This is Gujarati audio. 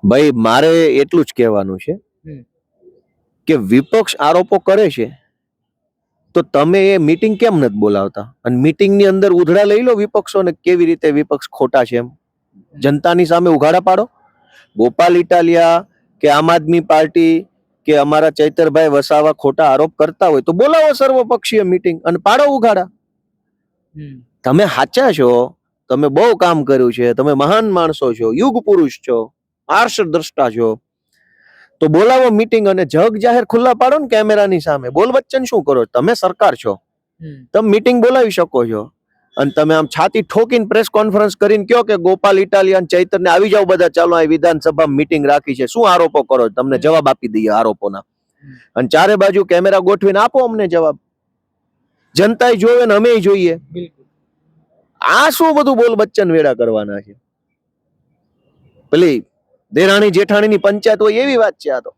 ભાઈ મારે એટલું જ કહેવાનું છે કે વિપક્ષ આરોપો કરે છે તો તમે એ મીટિંગ કેમ નથી બોલાવતા અને મીટિંગ ની અંદર ઉધડા લઈ લો વિપક્ષોને કેવી રીતે વિપક્ષ ખોટા છે એમ જનતાની સામે ઉઘાડા પાડો. ગોપાલ ઇટાલિયા કે આમ આદમી પાર્ટી કે અમારા ચૈતરભાઈ વસાવા ખોટા આરોપ કરતા હોય તો બોલાવો સર્વપક્ષીય મીટિંગ અને પાડો ઉઘાડા. તમે સાચા છો, તમે બહુ કામ કર્યું છે, તમે મહાન માણસો છો, યુગ પુરુષ છો, આર્ષ દ્રષ્ટા છો, તો બોલાવો મીટિંગ અને જગ જાહેર ખુલ્લા પાડો ને કેમેરાની સામે. બોલ બચ્ચન શું કરો? તમે સરકાર છો, તમે મીટિંગ બોલાવી શકો છો અને તમે આમ છાતી ઠોકીને પ્રેસ કોન્ફરન્સ કરીને કહો કે ગોપાલ ઇટાલિયા ચૈતર ને આવી જાવ બધા, ચાલો આ વિધાનસભા મીટિંગ રાખી છે, શું આરોપો કરો? તમને જવાબ આપી દઈએ આરોપોના અને ચારે બાજુ કેમેરા ગોઠવીને આપો અમને જવાબ. જનતાએ જોવે ને અમે જોઈએ. આ શું બધું બોલ બચ્ચન વેડા કરવાના છે? પેલી દેરાણી જેઠાણીની પંચાયત હોય એવી વાત છે આ તો.